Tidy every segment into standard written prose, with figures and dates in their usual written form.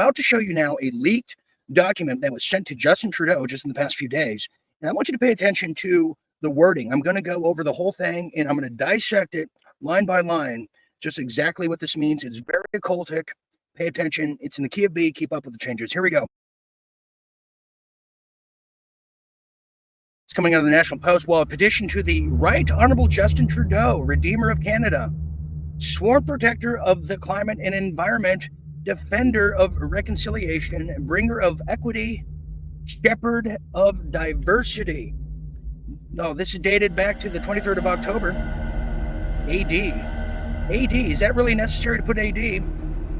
about to show you now a leaked document that was sent to Justin Trudeau just in the past few days. And I want you to pay attention to the wording. I'm going to go over the whole thing and I'm going to dissect it line by line, just exactly what this means. It's very occultic. Pay attention. It's in the key of B. Keep up with the changes. Here we go. It's coming out of the National Post. Well, a petition to the Right Honorable Justin Trudeau, Redeemer of Canada, sworn protector of the climate and environment, defender of reconciliation, bringer of equity, shepherd of diversity. No, this is dated back to the 23rd of October, AD. AD, is that really necessary to put AD?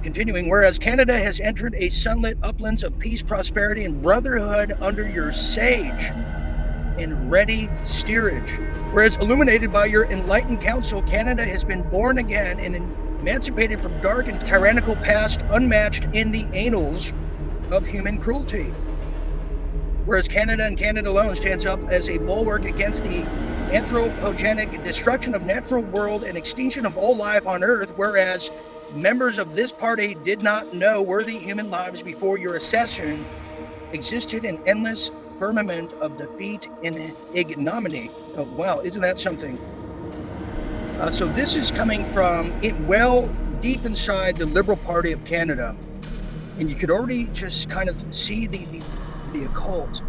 Continuing, whereas Canada has entered a sunlit uplands of peace, prosperity, and brotherhood under your sage and ready steerage. Whereas illuminated by your enlightened counsel, Canada has been born again and emancipated from dark and tyrannical past, unmatched in the annals of human cruelty. Whereas Canada and Canada alone stands up as a bulwark against the anthropogenic destruction of natural world and extinction of all life on Earth, whereas members of this party did not know worthy human lives before your accession existed in endless firmament of defeat and ignominy. Oh, wow, isn't that something? So this is coming from it well deep inside the Liberal Party of Canada. And you could already just kind of see the occult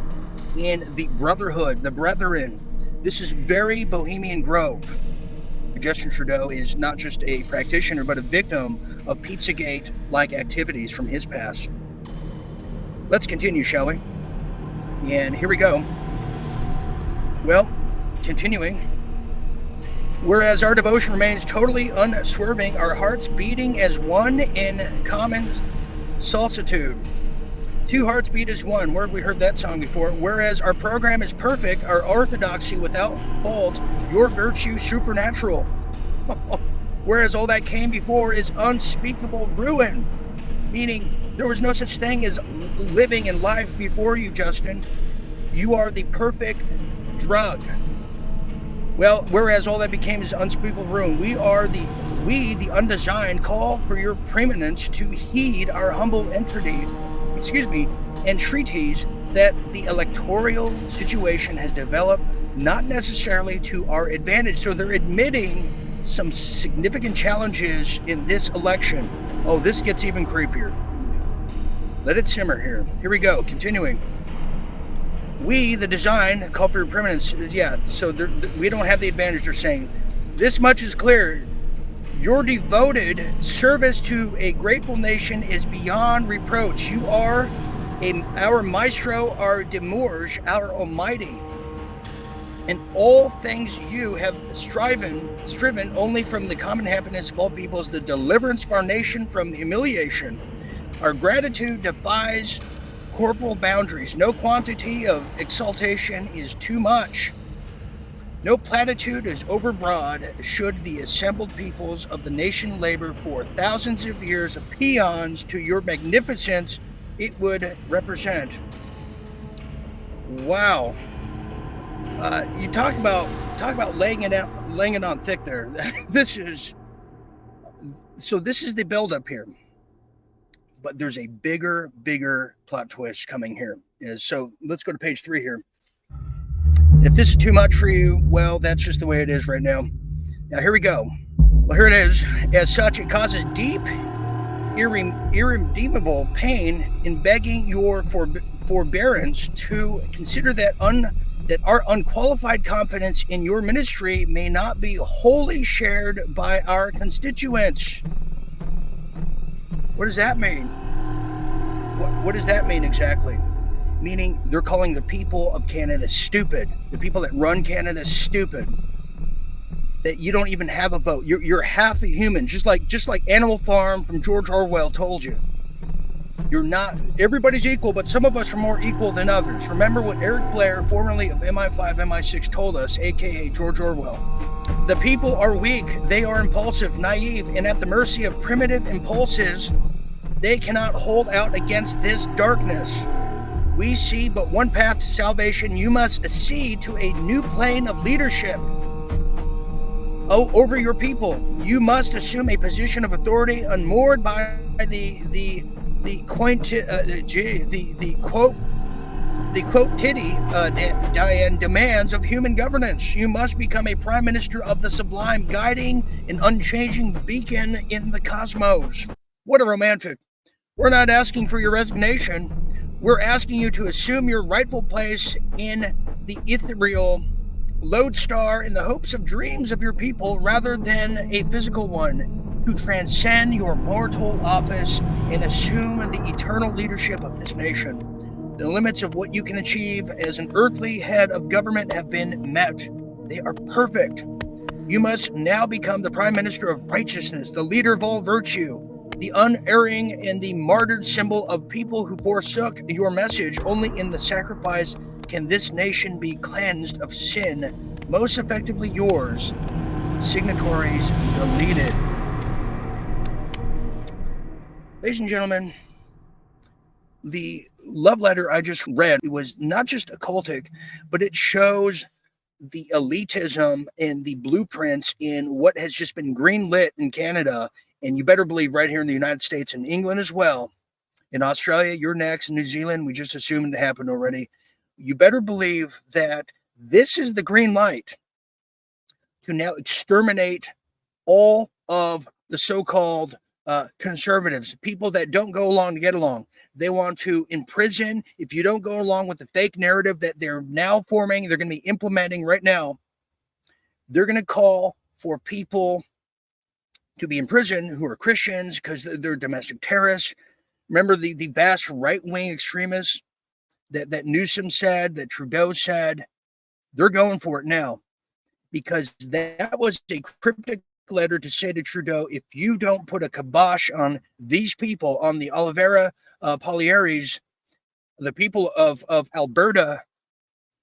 and the brotherhood, the brethren. This is very Bohemian Grove. Justin Trudeau is not just a practitioner, but a victim of Pizzagate-like activities from his past. Let's continue, shall we? And here we go. Well, continuing. Whereas our devotion remains totally unswerving, our hearts beating as one in common solitude. Two hearts beat as one. Where have we heard that song before? Whereas our program is perfect, our orthodoxy without fault, your virtue supernatural. Whereas all that came before is unspeakable ruin. Meaning there was no such thing as living in life before you, Justin. You are the perfect drug. Well, whereas all that became is unspeakable ruin, we, the undesigned, call for your preeminence to heed our humble entreaties that the electoral situation has developed not necessarily to our advantage. So they're admitting some significant challenges in this election. Oh, this gets even creepier. Let it simmer here. Here we go. Continuing. We, the design, call for your preeminence. Yeah, so we don't have the advantage. They're saying this much is clear. Your devoted service to a grateful nation is beyond reproach. You are our maestro, our demurge, our almighty. In all things you have striven only from the common happiness of all peoples, the deliverance of our nation from humiliation. Our gratitude defies corporal boundaries. No quantity of exaltation is too much. No platitude is overbroad should the assembled peoples of the nation labor for thousands of years of peons to your magnificence it would represent. Wow. You talk about laying it on thick there. This is the buildup here. But there's a bigger plot twist coming here. So let's go to page 3 here. If this is too much for you, well, that's just the way it is right now. Now, here we go. Well, here it is. As such, it causes deep, irredeemable pain in begging your forbearance to consider that our unqualified confidence in your ministry may not be wholly shared by our constituents. What does that mean? What does that mean exactly? Meaning they're calling the people of Canada stupid. The people that run Canada stupid. That you don't even have a vote. You're half a human, just like Animal Farm from George Orwell told you. You're not, everybody's equal, but some of us are more equal than others. Remember what Eric Blair, formerly of MI5, MI6, told us, aka George Orwell. The people are weak, they are impulsive, naive, and at the mercy of primitive impulses. They cannot hold out against this darkness. We see but one path to salvation. You must accede to a new plane of leadership over your people. You must assume a position of authority unmoored by the the quote titty Diane demands of human governance. You must become a prime minister of the sublime, guiding an unchanging beacon in the cosmos. What a romantic. We're not asking for your resignation. We're asking you to assume your rightful place in the ethereal lodestar in the hopes of dreams of your people rather than a physical one, to transcend your mortal office and assume the eternal leadership of this nation. The limits of what you can achieve as an earthly head of government have been met. They are perfect. You must now become the prime minister of righteousness, the leader of all virtue, the unerring and the martyred symbol of people who forsook your message. Only in the sacrifice can this nation be cleansed of sin. Most effectively yours. Signatories deleted. Ladies and gentlemen, the love letter I just read, it was not just occultic, but it shows the elitism and the blueprints in what has just been greenlit in Canada. And you better believe right here in the United States and England as well. In Australia, you're next. In New Zealand, we just assumed it happened already. You better believe that this is the green light to now exterminate all of the so-called conservatives, people that don't go along to get along. They want to imprison if you don't go along with the fake narrative that they're now forming, they're going to be implementing right now. They're going to call for people to be in prison who are Christians because they're domestic terrorists. Remember the vast right-wing extremists that Newsom said, that Trudeau said? They're going for it now because that was a cryptic letter to say to Trudeau, if you don't put a kibosh on these people, on the Oliveira Pollieris, the people of Alberta,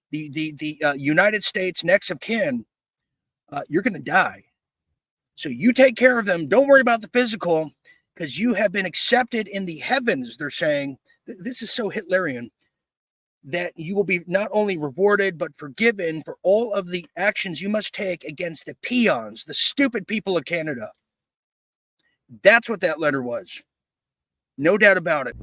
the United States next of kin, you're going to die. So you take care of them. Don't worry about the physical because you have been accepted in the heavens, they're saying. This is so Hitlerian, that you will be not only rewarded, but forgiven for all of the actions you must take against the peons, the stupid people of Canada. That's what that letter was. No doubt about it.